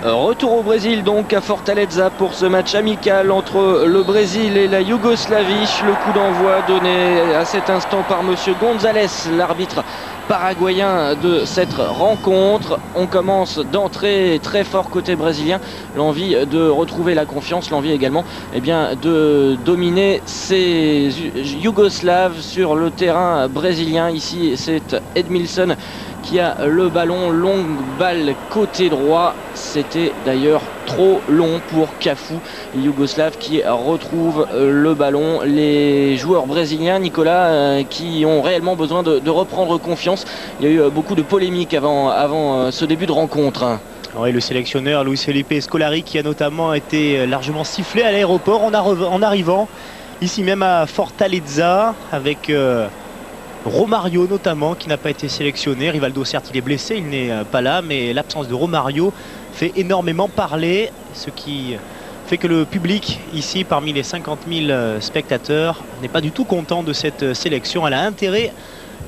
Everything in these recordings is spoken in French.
Retour au Brésil donc à Fortaleza pour ce match amical entre le Brésil et la Yougoslavie. Le coup d'envoi donné à cet instant par monsieur González, l'arbitre paraguayen de cette rencontre. On commence d'entrer très fort côté brésilien, l'envie de retrouver la confiance, l'envie également de dominer ces Yougoslaves sur le terrain brésilien. Ici c'est Edmilson qui a le ballon, longue balle côté droit. C'était d'ailleurs trop long pour Cafu. Les Yougoslaves qui retrouvent le ballon. Les joueurs brésiliens, Nicolas, qui ont réellement besoin de reprendre confiance. Il y a eu beaucoup de polémiques avant ce début de rencontre. Oui, le sélectionneur Luis Felipe Scolari qui a notamment été largement sifflé à l'aéroport en arrivant ici même à Fortaleza avec Romario notamment qui n'a pas été sélectionné. Rivaldo certes il est blessé, il n'est pas là, mais l'absence de Romario fait énormément parler, ce qui fait que le public ici parmi les 50 000 spectateurs n'est pas du tout content de cette sélection. Elle a intérêt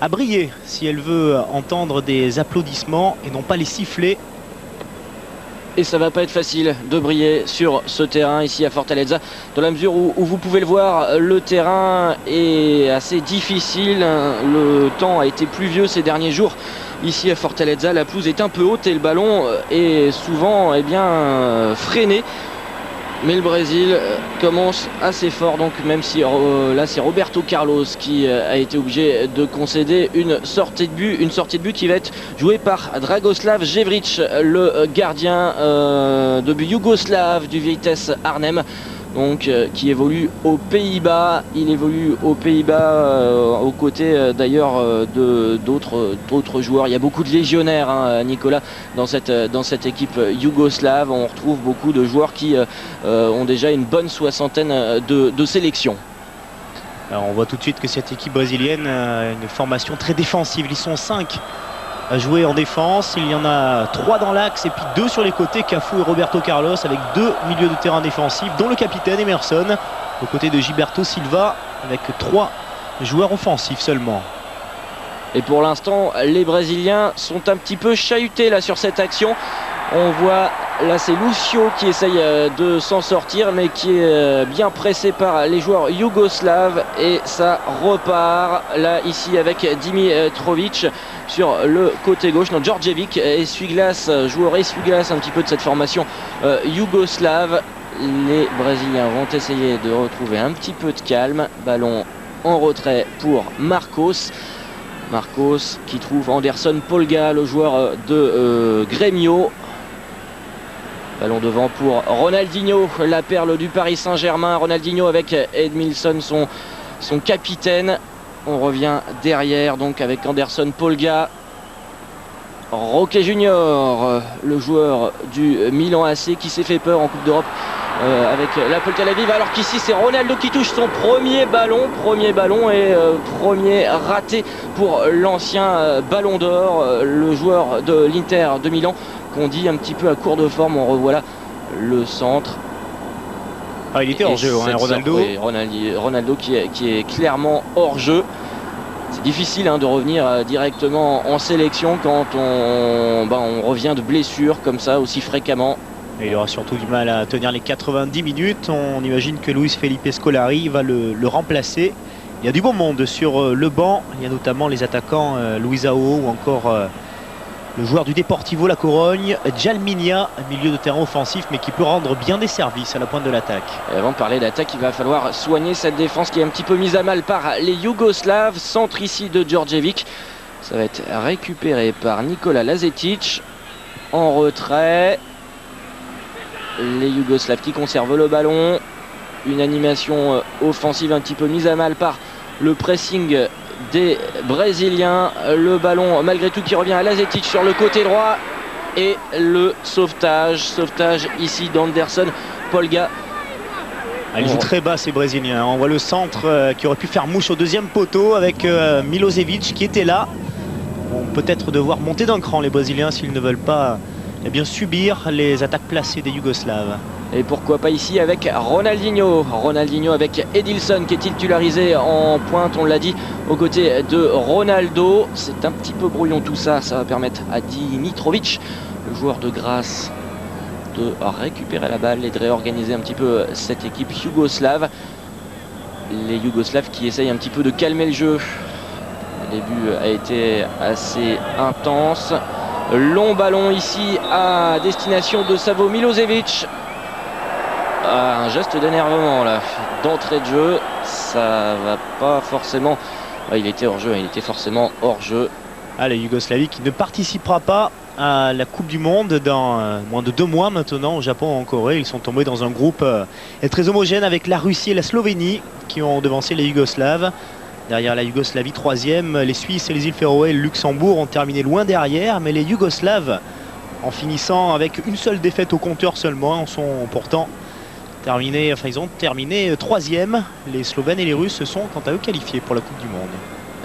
à briller si elle veut entendre des applaudissements et non pas les sifflets. Et ça va pas être facile de briller sur ce terrain ici à Fortaleza, dans la mesure où vous pouvez le voir, le terrain est assez difficile. Le temps a été pluvieux ces derniers jours ici à Fortaleza. La pelouse est un peu haute et le ballon est souvent freiné. Mais le Brésil commence assez fort, donc même si là c'est Roberto Carlos qui a été obligé de concéder une sortie de but qui va être jouée par Dragoslav Jevrić, le gardien de but yougoslave du Vitesse Arnhem. Donc qui évolue aux Pays-Bas. Il évolue aux Pays-Bas aux côtés d'ailleurs d'autres joueurs. Il y a beaucoup de légionnaires, Nicolas, dans cette équipe yougoslave. On retrouve beaucoup de joueurs qui ont déjà une bonne soixantaine de sélections. Alors on voit tout de suite que cette équipe brésilienne a une formation très défensive. Ils sont 5 à jouer en défense, il y en a 3 dans l'axe et puis 2 sur les côtés, Cafu et Roberto Carlos, avec 2 milieux de terrain défensifs, dont le capitaine Emerson, aux côtés de Gilberto Silva, avec 3 joueurs offensifs seulement. Et pour l'instant, les Brésiliens sont un petit peu chahutés là sur cette action. On voit là c'est Lucio qui essaye de s'en sortir, mais qui est bien pressé par les joueurs yougoslaves, et ça repart là ici avec Dimitrovic sur le côté gauche. Non, Djordjevic, essuie-glace, joueur essuie-glace un petit peu de cette formation yougoslave. Les Brésiliens vont essayer de retrouver un petit peu de calme. Ballon en retrait pour Marcos. Marcos qui trouve Anderson Polga, le joueur de Grêmio. Ballon devant pour Ronaldinho, la perle du Paris Saint-Germain. Ronaldinho avec Edmilson, son capitaine. On revient derrière donc avec Anderson Polga. Roque Junior, le joueur du Milan AC qui s'est fait peur en Coupe d'Europe avec l'Apple Tel Aviv, alors qu'ici c'est Ronaldo qui touche son premier ballon et premier raté pour l'ancien Ballon d'Or, le joueur de l'Inter de Milan, qu'on dit un petit peu à court de forme. On revoit là le centre. Ah, il était hors jeu, Ronaldo. Oui, Ronaldo qui est clairement hors jeu. C'est difficile de revenir directement en sélection quand on revient de blessure comme ça aussi fréquemment. Et il aura surtout du mal à tenir les 90 minutes. On imagine que Luis Felipe Scolari va le remplacer. Il y a du bon monde sur le banc. Il y a notamment les attaquants Luisao ou encore le joueur du Deportivo La Corogne, Djalminha, milieu de terrain offensif, mais qui peut rendre bien des services à la pointe de l'attaque. Et avant de parler d'attaque, il va falloir soigner cette défense qui est un petit peu mise à mal par les Yougoslaves. Centre ici de Djordjevic. Ça va être récupéré par Nikola Lazetic. En retrait. Les Yougoslaves qui conservent le ballon. Une animation offensive un petit peu mise à mal par le pressing des Brésiliens. Le ballon malgré tout qui revient à Lazetic sur le côté droit. Et le sauvetage ici d'Anderson Polga. Ils jouent très bas ces Brésiliens. On voit le centre qui aurait pu faire mouche au deuxième poteau avec Milosevic qui était là. Vont peut-être devoir monter d'un cran les Brésiliens s'ils ne veulent pas subir les attaques placées des Yougoslaves. Et pourquoi pas ici avec Ronaldinho avec Edilson qui est titularisé en pointe, on l'a dit, aux côtés de Ronaldo. C'est un petit peu brouillon tout ça, ça va permettre à Dimitrovic, le joueur de Grasse, de récupérer la balle et de réorganiser un petit peu cette équipe yougoslave. Les Yougoslaves qui essayent un petit peu de calmer le jeu. Le début a été assez intense. Long ballon ici à destination de Savo Milosevic. Un geste d'énervement là, d'entrée de jeu. Ça va pas forcément... Il était hors jeu, il était forcément hors jeu. La Yougoslavie qui ne participera pas à la Coupe du Monde dans moins de 2 mois maintenant au Japon et en Corée. Ils sont tombés dans un groupe très homogène avec la Russie et la Slovénie qui ont devancé les Yougoslaves. Derrière la Yougoslavie 3e, les Suisses et les îles Féroé et le Luxembourg ont terminé loin derrière, mais les Yougoslaves, en finissant avec une seule défaite au compteur seulement, sont pourtant terminés, ils ont terminé 3e. Les Slovènes et les Russes se sont quant à eux qualifiés pour la Coupe du Monde.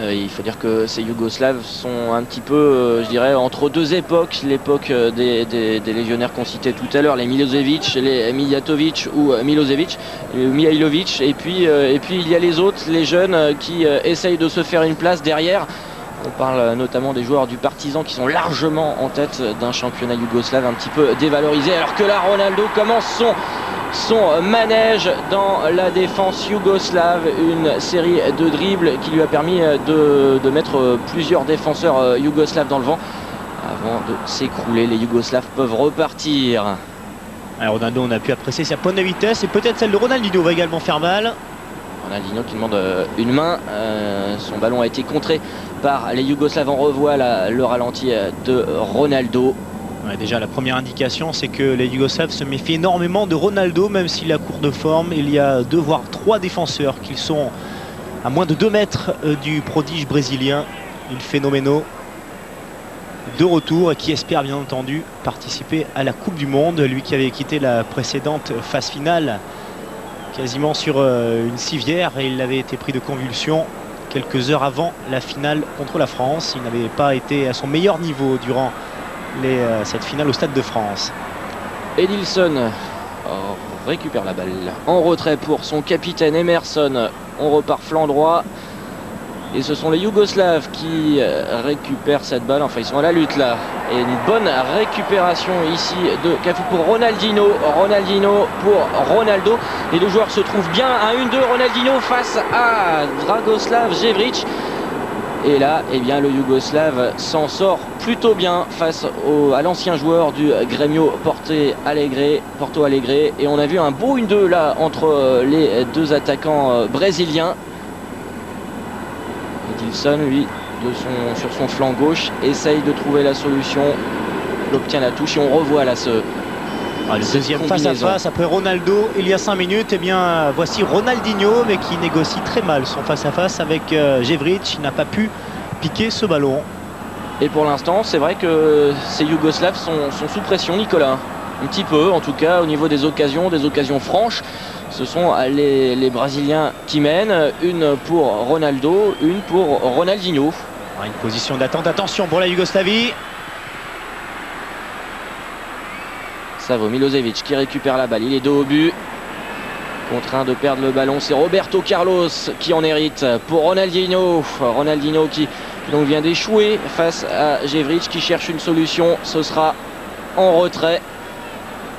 Il faut dire que ces Yougoslaves sont un petit peu, je dirais, entre deux époques. L'époque des légionnaires qu'on citait tout à l'heure, les Milosevic, les Mijatovic ou Mihailovic. Et puis il y a les autres, les jeunes qui essayent de se faire une place derrière. On parle notamment des joueurs du Partizan qui sont largement en tête d'un championnat yougoslave un petit peu dévalorisé. Alors que là, Ronaldo commence son manège dans la défense yougoslave, une série de dribbles qui lui a permis de mettre plusieurs défenseurs yougoslaves dans le vent avant de s'écrouler. Les Yougoslaves peuvent repartir. Ronaldo, on a pu apprécier sa pointe de vitesse et peut-être celle de Ronaldinho va également faire mal. Ronaldinho qui demande une main, son ballon a été contré par les Yougoslaves. On revoit le ralenti de Ronaldo. Déjà la première indication, c'est que les Yougoslaves se méfient énormément de Ronaldo, même s'il est à court de forme. Il y a 2 voire 3 défenseurs qui sont à moins de 2 mètres du prodige brésilien, il phénoménal de retour et qui espère bien entendu participer à la Coupe du Monde. Lui qui avait quitté la précédente phase finale quasiment sur une civière et il avait été pris de convulsions quelques heures avant la finale contre la France. Il n'avait pas été à son meilleur niveau durant cette finale au Stade de France. Edilson récupère la balle en retrait pour son capitaine Emerson. On repart flanc droit et ce sont les Yougoslaves qui récupèrent cette balle. Enfin, ils sont à la lutte là. Et une bonne récupération ici de Cafu pour Ronaldinho. Ronaldinho pour Ronaldo. Les deux joueurs se trouvent bien. 1-1-2. Ronaldinho face à Dragoslav Jevric. Et là, eh bien, le Yougoslave s'en sort plutôt bien face à l'ancien joueur du Grêmio Porto Alegre. Et on a vu un beau 1-2 là entre les deux attaquants brésiliens. Edilson, lui, sur son flanc gauche, essaye de trouver la solution. Il obtient la touche et on revoit là le deuxième face-à-face après Ronaldo il y a 5 minutes. Et bien voici Ronaldinho, mais qui négocie très mal son face-à-face avec Jevric. Il n'a pas pu piquer ce ballon. Et pour l'instant, c'est vrai que ces Yougoslaves sont sous pression, Nicolas. Un petit peu, en tout cas, au niveau des occasions franches. Ce sont les Brésiliens qui mènent. Une pour Ronaldo, une pour Ronaldinho. Une position d'attente. Attention pour la Yougoslavie. Savo Milosevic qui récupère la balle. Il est dos au but. Contraint de perdre le ballon. C'est Roberto Carlos qui en hérite pour Ronaldinho. Ronaldinho qui donc vient d'échouer face à Jevric qui cherche une solution. Ce sera en retrait.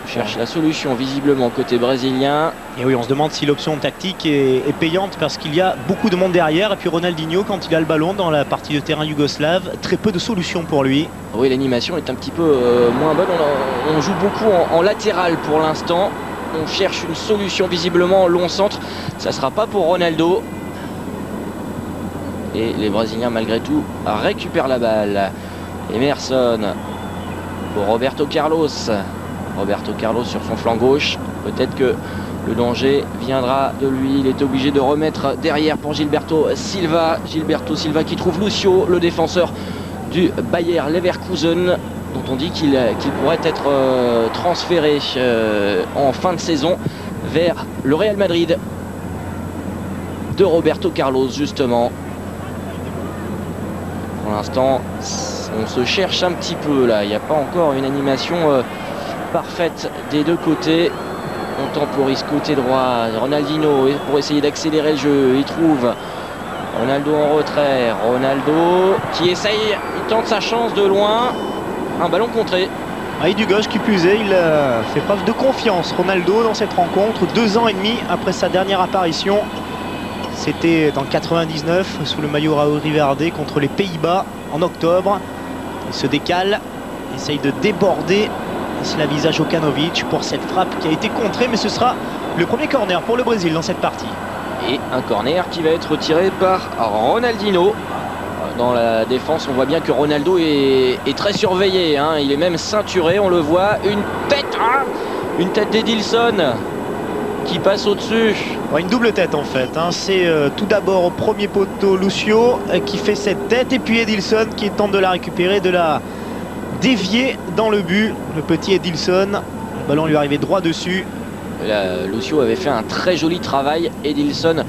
Cherche la solution visiblement côté brésilien. Et oui, on se demande si l'option tactique est payante parce qu'il y a beaucoup de monde derrière. Et puis Ronaldinho, quand il a le ballon dans la partie de terrain yougoslave, très peu de solutions pour lui. Oui, l'animation est un petit peu moins bonne. On joue beaucoup en latéral pour l'instant. On cherche une solution visiblement long centre. Ça ne sera pas pour Ronaldo. Et les Brésiliens malgré tout récupèrent la balle. Emerson pour Roberto Carlos. Roberto Carlos sur son flanc gauche. Peut-être que le danger viendra de lui. Il est obligé de remettre derrière pour Gilberto Silva. Gilberto Silva qui trouve Lucio, le défenseur du Bayer Leverkusen, dont on dit qu'il pourrait être transféré en fin de saison vers le Real Madrid de Roberto Carlos justement. Pour l'instant, on se cherche un petit peu là. Il n'y a pas encore une animation parfaite des deux côtés. On temporise côté droit. Ronaldinho pour essayer d'accélérer le jeu. Il trouve Ronaldo en retrait. Ronaldo qui essaye, il tente sa chance de loin. Un ballon contré. Et du gauche qui plus est, il fait preuve de confiance. Ronaldo dans cette rencontre, 2 ans et demi après sa dernière apparition. C'était dans le 99 sous le maillot Raúl Riverde contre les Pays-Bas en octobre. Il se décale, essaye de déborder Slavisa Jokanovic pour cette frappe qui a été contrée, mais ce sera le premier corner pour le Brésil dans cette partie. Et un corner qui va être tiré par Ronaldinho. Dans la défense, on voit bien que Ronaldo est très surveillé, hein. Il est même ceinturé, on le voit. Une tête d'Edilson qui passe au-dessus. Ouais, une double tête en fait, hein. C'est tout d'abord au premier poteau Lucio qui fait cette tête, et puis Edilson qui tente de la récupérer, de la dévier dans le but. Le petit Edilson, le ballon lui arrivait droit dessus. Là, Lucio avait fait un très joli travail. Edilson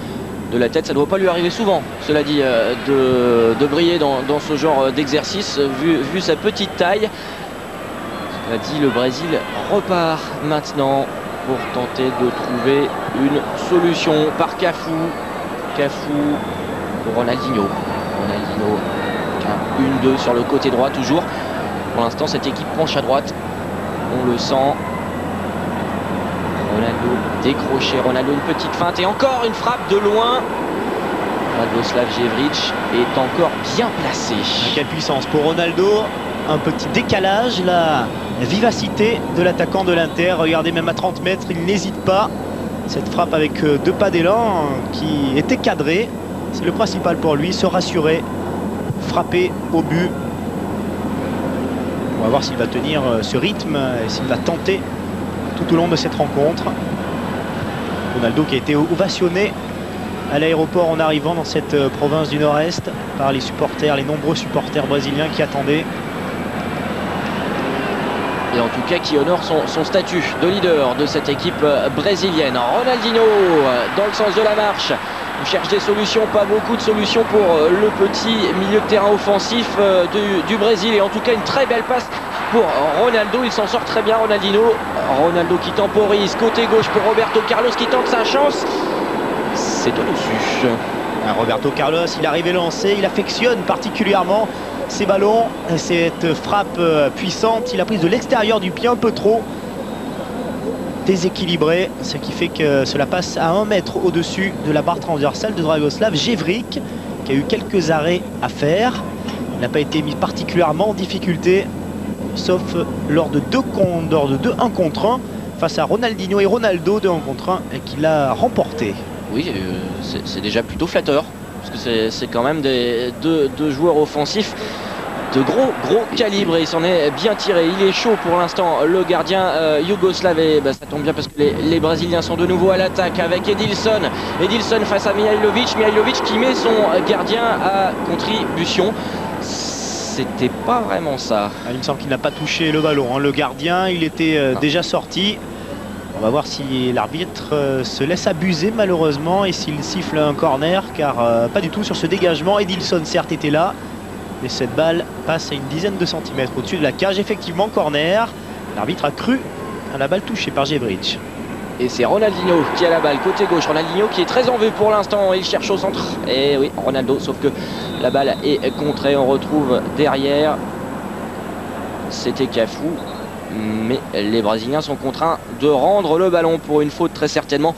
de la tête, ça ne doit pas lui arriver souvent, cela dit, de briller dans ce genre d'exercice, vu sa petite taille. Cela dit, le Brésil repart maintenant pour tenter de trouver une solution par Cafu pour Ronaldinho. Ronaldinho, 1-2 sur le côté droit toujours. Pour l'instant, cette équipe penche à droite, on le sent. Ronaldo décroché, Ronaldo une petite feinte et encore une frappe de loin. Radoslav Jevrich est encore bien placé. Quelle puissance pour Ronaldo, un petit décalage, la vivacité de l'attaquant de l'Inter. Regardez, même à 30 mètres, il n'hésite pas. Cette frappe avec 2 pas d'élan qui était cadrée, c'est le principal pour lui, se rassurer, frapper au but. On va voir s'il va tenir ce rythme et s'il va tenter tout au long de cette rencontre. Ronaldo qui a été ovationné à l'aéroport en arrivant dans cette province du Nord-Est par les supporters, les nombreux supporters brésiliens qui attendaient. Et en tout cas qui honore son statut de leader de cette équipe brésilienne. Ronaldinho dans le sens de la marche. On cherche des solutions, pas beaucoup de solutions pour le petit milieu de terrain offensif du Brésil. Et en tout cas une très belle passe pour Ronaldo, il s'en sort très bien Ronaldinho. Ronaldo qui temporise, côté gauche pour Roberto Carlos qui tente sa chance. C'est au-dessus. Roberto Carlos, il arrive à lancer, il affectionne particulièrement ces ballons, cette frappe puissante. Il a prise de l'extérieur du pied un peu trop déséquilibré, ce qui fait que cela passe à 1 mètre au-dessus de la barre transversale de Dragoslav Jevrich, qui a eu quelques arrêts à faire. Il n'a pas été mis particulièrement en difficulté, sauf lors de 1 contre 1 face à Ronaldinho et Ronaldo, 2 1 contre 1, et qu'il a remporté. Oui, c'est déjà plutôt flatteur, parce que c'est quand même deux joueurs offensifs de gros calibre, et il s'en est bien tiré. Il est chaud pour l'instant, le gardien yougoslave, et ça tombe bien parce que les Brésiliens sont de nouveau à l'attaque avec Edilson face à Mihailovic qui met son gardien à contribution. C'était pas vraiment ça. Il me semble qu'il n'a pas touché le ballon, hein. Le gardien, il était déjà sorti. On va voir si l'arbitre se laisse abuser malheureusement et s'il siffle un corner, car pas du tout sur ce dégagement. Edilson certes était là, mais cette balle passe à une dizaine de centimètres au-dessus de la cage. Effectivement, corner. L'arbitre a cru à la balle touchée par Jevrich. Et c'est Ronaldinho qui a la balle côté gauche. Ronaldinho qui est très en vue pour l'instant. Il cherche au centre. Et oui, Ronaldo, sauf que la balle est contrée. On retrouve derrière. C'était Cafu. Mais les Brésiliens sont contraints de rendre le ballon pour une faute très certainement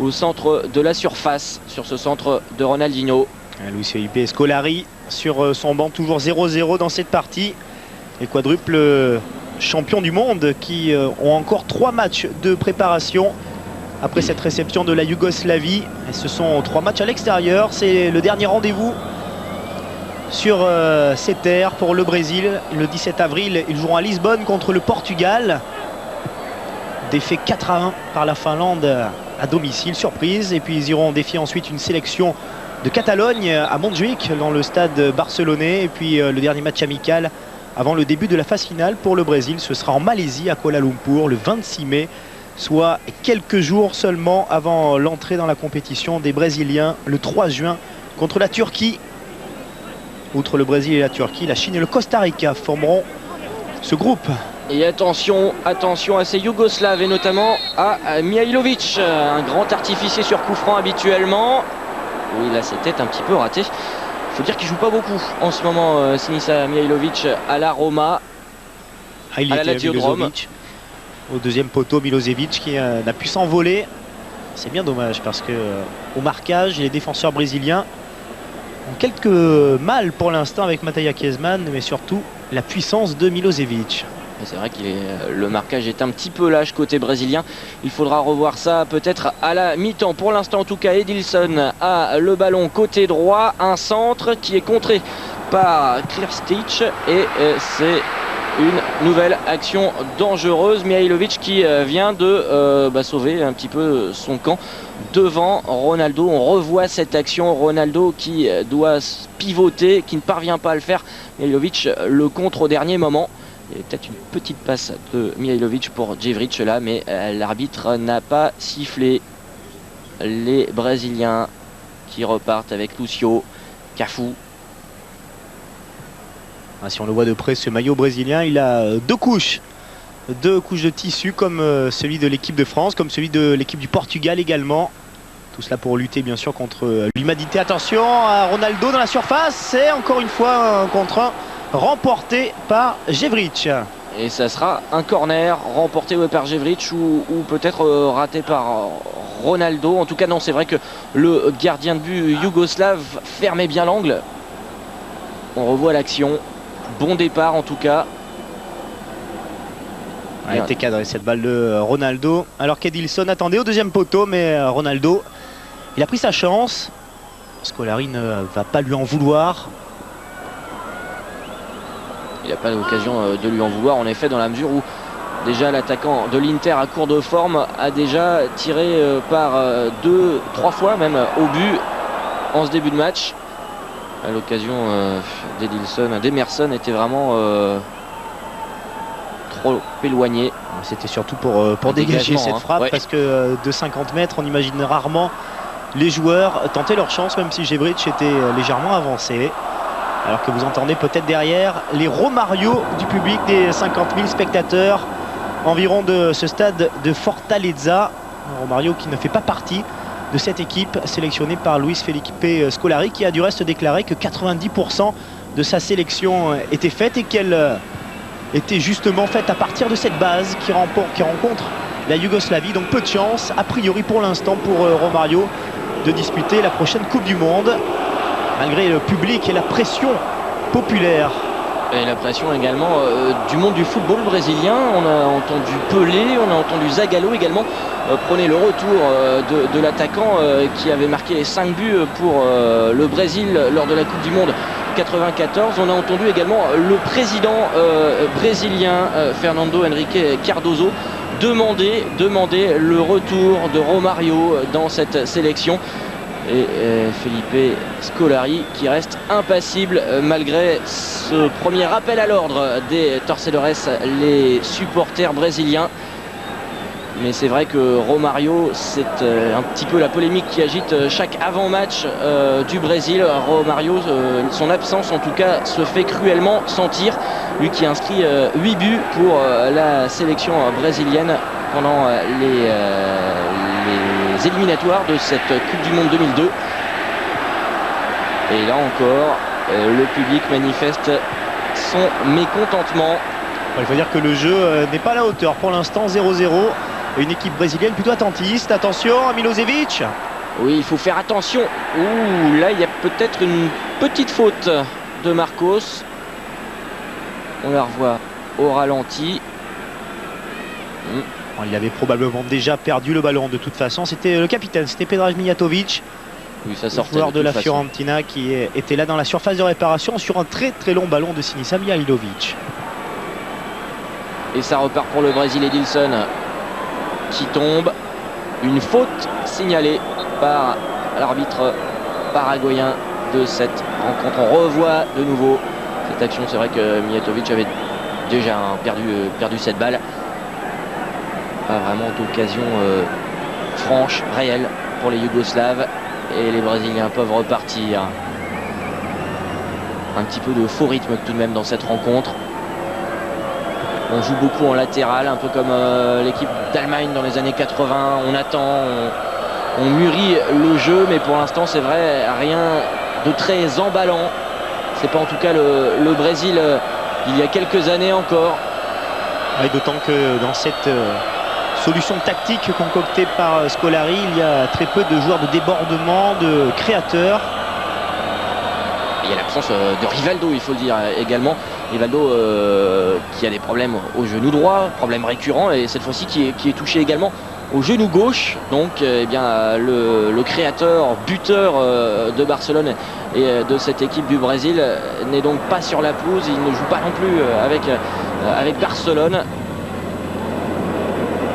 au centre de la surface, sur ce centre de Ronaldinho. Luis Felipe Scolari sur son banc, toujours 0-0 dans cette partie. Les quadruples champions du monde qui ont encore 3 matchs de préparation après cette réception de la Yougoslavie. Et ce sont 3 matchs à l'extérieur. C'est le dernier rendez-vous sur ces terres pour le Brésil. Le 17 avril, ils joueront à Lisbonne contre le Portugal. Défait 4-1 par la Finlande à domicile, surprise. Et puis ils iront défier ensuite une sélection de Catalogne à Montjuïc, dans le stade barcelonais. Et puis le dernier match amical avant le début de la phase finale pour le Brésil, ce sera en Malaisie, à Kuala Lumpur, le 26 mai, soit quelques jours seulement avant l'entrée dans la compétition des Brésiliens, le 3 juin, contre la Turquie. Outre le Brésil et la Turquie, la Chine et le Costa Rica formeront ce groupe. Et attention à ces Yougoslaves, et notamment à Mihailovic, un grand artificier sur coup franc habituellement. Oui, là c'était un petit peu raté. Il faut dire qu'il joue pas beaucoup en ce moment, Sinisa Mihailovic à la Roma. il à la était Lazio de Rome. Au deuxième poteau, Milosevic qui n'a pu s'envoler. C'est bien dommage parce que au marquage, les défenseurs brésiliens ont quelques mal pour l'instant avec Mattia Kezman, mais surtout la puissance de Milosevic. C'est vrai que le marquage est un petit peu lâche côté brésilien. Il faudra revoir ça peut-être à la mi-temps. Pour l'instant, en tout cas, Edilson a le ballon côté droit. Un centre qui est contré par Krstić. Et c'est une nouvelle action dangereuse. Mihailovic qui vient de sauver un petit peu son camp devant Ronaldo. On revoit cette action. Ronaldo qui doit pivoter, qui ne parvient pas à le faire. Mihailovic le contre au dernier moment. Il y a peut-être une petite passe de Mihailovic pour Djevrić là, mais l'arbitre n'a pas sifflé. Les Brésiliens qui repartent avec Lucio, Cafu. Si on le voit de près, ce maillot brésilien, il a deux couches de tissu comme celui de l'équipe de France, comme celui de l'équipe du Portugal également. Tout cela pour lutter bien sûr contre l'humidité. Attention à Ronaldo dans la surface, c'est encore une fois un contre un remporté par Djevrić. Et ça sera un corner remporté par Djevrić ou peut-être raté par Ronaldo. En tout cas non, c'est vrai que le gardien de but yougoslave fermait bien l'angle. On revoit l'action. Bon départ en tout cas. Elle a été cadrée cette balle de Ronaldo. Alors qu'Edilson attendait au deuxième poteau, mais Ronaldo, il a pris sa chance. Scolari ne va pas lui en vouloir. Il n'a pas l'occasion de lui en vouloir, en effet, dans la mesure où déjà l'attaquant de l'Inter à court de forme a déjà tiré par 2-3 fois même au but en ce début de match. À l'occasion d'Emerson était vraiment trop éloigné. C'était surtout pour dégager cette frappe, parce que de 50 mètres, on imagine rarement les joueurs tenter leur chance, même si Djevrić était légèrement avancé. Alors que vous entendez peut-être derrière les Romario du public, des 50 000 spectateurs environ de ce stade de Fortaleza. Romario qui ne fait pas partie de cette équipe sélectionnée par Luis Felipe Scolari, qui a du reste déclaré que 90% de sa sélection était faite et qu'elle était justement faite à partir de cette base qui rencontre la Yougoslavie. Donc peu de chance, a priori pour l'instant, pour Romario de disputer la prochaine Coupe du Monde, malgré le public et la pression populaire. Et la pression également du monde du football brésilien. On a entendu Pelé, on a entendu Zagallo également prôner le retour de l'attaquant qui avait marqué 5 buts pour le Brésil lors de la Coupe du Monde 94. On a entendu également le président brésilien Fernando Henrique Cardoso demander le retour de Romario dans cette sélection. Et Felipe Scolari qui reste impassible malgré ce premier rappel à l'ordre des Torcedores, les supporters brésiliens. Mais c'est vrai que Romario, c'est un petit peu la polémique qui agite chaque avant-match du Brésil. Romario, son absence en tout cas, se fait cruellement sentir. Lui qui inscrit 8 buts pour la sélection brésilienne pendant les éliminatoires de cette Coupe du Monde 2002. Et là encore, le public manifeste son mécontentement. Il faut dire que le jeu n'est pas à la hauteur. Pour l'instant, 0-0. Une équipe brésilienne plutôt attentiste. Attention à Milosevic. Oui, il faut faire attention. Ouh, là, il y a peut-être une petite faute de Marcos. On la revoit au ralenti. Il avait probablement déjà perdu le ballon de toute façon. C'était le capitaine, c'était Predrag Mijatovic, oui, ça sortait joueur de la Fiorentina, qui était là dans la surface de réparation sur un très très long ballon de Sinisa Mihailovic. Et ça repart pour le Brésil. Edilson qui tombe. Une faute signalée par l'arbitre paraguayen de cette rencontre. On revoit de nouveau cette action. C'est vrai que Mijatovic avait déjà perdu cette balle. Pas vraiment d'occasion franche, réelle pour les Yougoslaves. Et les Brésiliens peuvent repartir. Un petit peu de faux rythme tout de même dans cette rencontre. On joue beaucoup en latéral, un peu comme l'équipe d'Allemagne dans les années 80. On attend, on mûrit le jeu, mais pour l'instant c'est vrai, rien de très emballant. C'est pas en tout cas le Brésil il y a quelques années encore. Ouais, d'autant que dans cette solution tactique concoctée par Scolari, il y a très peu de joueurs de débordement, de créateurs. Il y a l'absence de Rivaldo, il faut le dire également. Rivaldo qui a des problèmes au genou droit, problème récurrent, et cette fois-ci qui est touché également au genou gauche. Donc eh bien, le créateur, buteur de Barcelone et de cette équipe du Brésil n'est donc pas sur la pelouse. Il ne joue pas non plus avec Barcelone.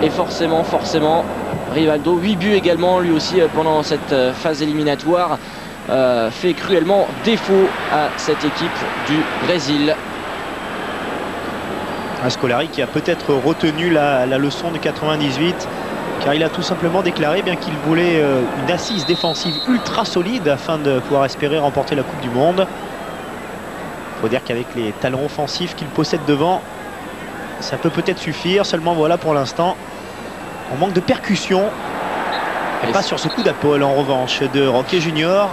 Et forcément, Rivaldo, 8 buts également, lui aussi pendant cette phase éliminatoire, fait cruellement défaut à cette équipe du Brésil. Scolari qui a peut-être retenu la leçon de 98, car il a tout simplement déclaré bien qu'il voulait une assise défensive ultra solide afin de pouvoir espérer remporter la Coupe du Monde. Il faut dire qu'avec les talents offensifs qu'il possède devant, ça peut peut-être suffire. Seulement voilà, pour l'instant, on manque de percussion. Et pas sur ce coup d'épaule en revanche de Roque Junior.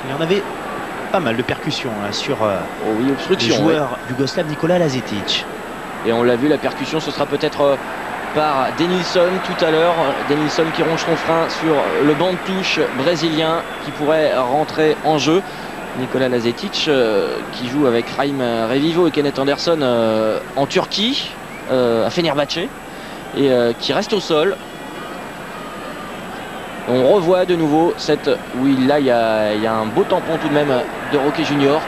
Il y en avait pas mal de percussions là, sur le joueur yougoslave Nikola Lazetic. Et on l'a vu, la percussion, ce sera peut-être par Denilson tout à l'heure. Denilson qui ronge son frein sur le banc de touche brésilien qui pourrait rentrer en jeu. Nikola Lazetic qui joue avec Raim Revivo et Kenneth Anderson en Turquie, à Fenerbahçe, et qui reste au sol. On revoit de nouveau cette... Oui, là, il y a un beau tampon tout de même de Roque Junior.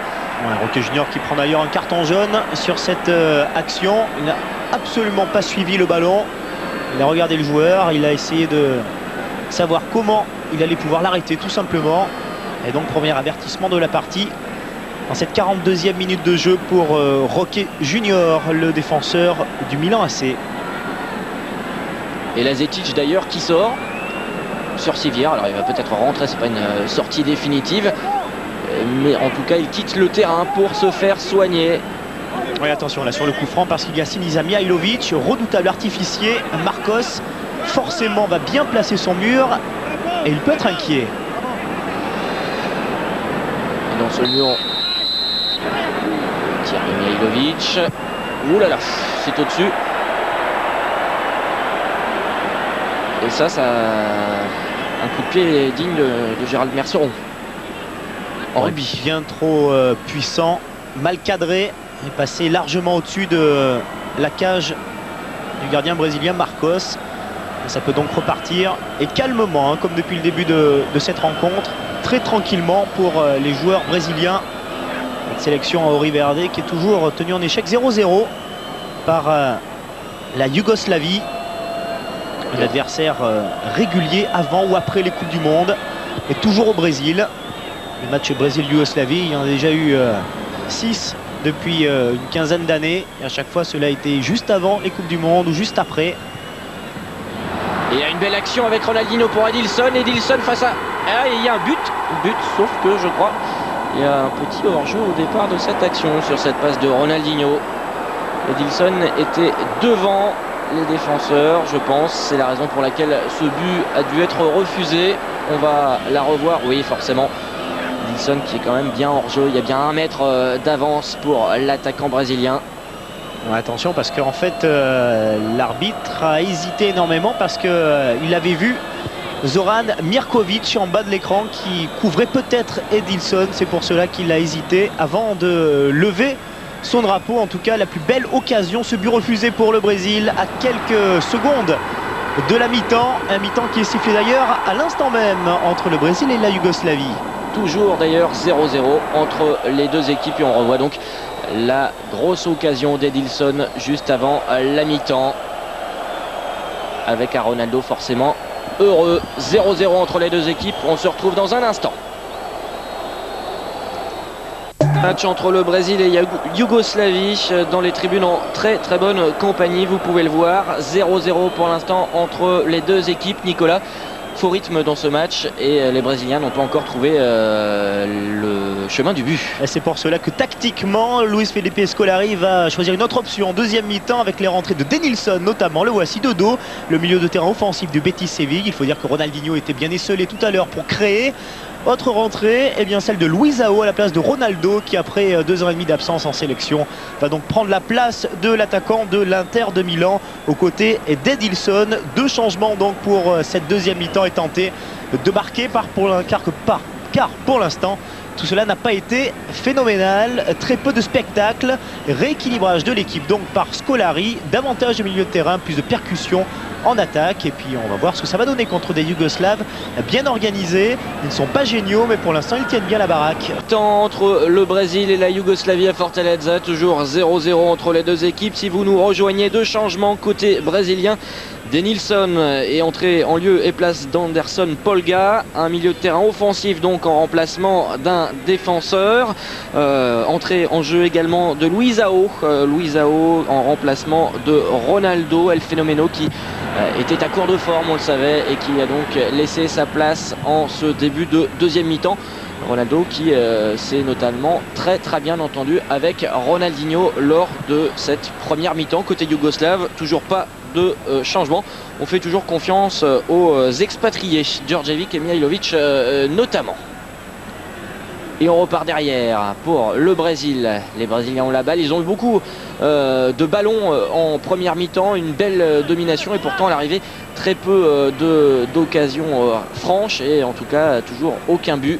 Ouais, Roque Junior qui prend d'ailleurs un carton jaune sur cette action. Il n'a absolument pas suivi le ballon. Il a regardé le joueur. Il a essayé de savoir comment il allait pouvoir l'arrêter, tout simplement. Et donc, premier avertissement de la partie dans cette 42e minute de jeu pour Roque Junior, le défenseur du Milan AC. Et Lazetic d'ailleurs qui sort sur civière. Alors il va peut-être rentrer, c'est pas une sortie définitive, mais en tout cas il quitte le terrain pour se faire soigner. Oui, attention là sur le coup franc, parce qu'il y a Sinisa Mihailovic, redoutable artificier. Marcos forcément va bien placer son mur et il peut être inquiet. Et dans ce mur, Thierry Mihailovic, ouh là là, c'est au-dessus. Et ça un coup de pied digne de Gérald Merceron en rugby. Bien trop puissant, mal cadré, et passé largement au-dessus de la cage du gardien brésilien Marcos. Et ça peut donc repartir, et calmement, hein, comme depuis le début de cette rencontre, très tranquillement pour les joueurs brésiliens. Cette sélection à Ori Verde qui est toujours tenue en échec 0-0 par la Yougoslavie. Un adversaire régulier avant ou après les Coupes du Monde, et toujours au Brésil. Le match Brésil-Yougoslavie, il y en a déjà eu 6 depuis une quinzaine d'années, et à chaque fois cela a été juste avant les Coupes du Monde ou juste après. Et il y a une belle action avec Ronaldinho pour Edilson. Edilson face à... Ah, il y a un but, sauf que je crois il y a un petit hors-jeu au départ de cette action sur cette passe de Ronaldinho. Edilson était devant les défenseurs, je pense. C'est la raison pour laquelle ce but a dû être refusé. On va la revoir, oui, forcément. Edilson qui est quand même bien hors jeu. Il y a bien 1 mètre d'avance pour l'attaquant brésilien. Ouais, attention, parce qu'en fait l'arbitre a hésité énormément, parce qu'il avait vu Zoran Mirkovic en bas de l'écran qui couvrait peut-être Edilson. C'est pour cela qu'il a hésité avant de lever son drapeau. En tout cas, la plus belle occasion, ce but refusé pour le Brésil à quelques secondes de la mi-temps. Un mi-temps qui est sifflé d'ailleurs à l'instant même entre le Brésil et la Yougoslavie. Toujours d'ailleurs 0-0 entre les deux équipes, et on revoit donc la grosse occasion d'Edilson juste avant la mi-temps, avec un Ronaldo forcément heureux. 0-0 entre les deux équipes. On se retrouve dans un instant. Match entre le Brésil et Yougoslavie dans les tribunes en très très bonne compagnie, vous pouvez le voir. 0-0 pour l'instant entre les deux équipes. Nicolas, faux rythme dans ce match, et les Brésiliens n'ont pas encore trouvé le chemin du but. C'est pour cela que tactiquement Luis Felipe Scolari va choisir une autre option en deuxième mi-temps, avec les rentrées de Denilson notamment. Le voici de dos, le milieu de terrain offensif du Betis Séville. Il faut dire que Ronaldinho était bien esselé tout à l'heure pour créer. Autre rentrée, eh bien celle de Luisao à la place de Ronaldo qui après 2 ans et demi d'absence en sélection va donc prendre la place de l'attaquant de l'Inter de Milan aux côtés d'Edilson. 2 changements donc pour cette deuxième mi-temps et tenter de marquer car pour l'instant tout cela n'a pas été phénoménal. Très peu de spectacle, rééquilibrage de l'équipe donc par Scolari, davantage de milieu de terrain, plus de percussion en attaque, et puis on va voir ce que ça va donner contre des Yougoslaves bien organisés. Ils ne sont pas géniaux mais pour l'instant ils tiennent bien la baraque. Temps entre le Brésil et la Yougoslavie à Fortaleza, toujours 0-0 entre les deux équipes. Si vous nous rejoignez, 2 changements côté brésilien. Denilson est entré en lieu et place d'Anderson Polga, un milieu de terrain offensif donc en remplacement d'un défenseur. Entrée en jeu également de Luisao en remplacement de Ronaldo El Fenomeno qui était à court de forme, on le savait, et qui a donc laissé sa place en ce début de deuxième mi-temps. Ronaldo qui s'est notamment très bien entendu avec Ronaldinho lors de cette première mi-temps. Côté yougoslave, toujours pas de changement. On fait toujours confiance aux expatriés, Djordjevic et Mihailovic notamment. Et on repart derrière pour le Brésil. Les Brésiliens ont la balle. Ils ont eu beaucoup de ballons en première mi-temps. Une belle domination et pourtant à l'arrivée très peu d'occasions franches. Et en tout cas toujours aucun but.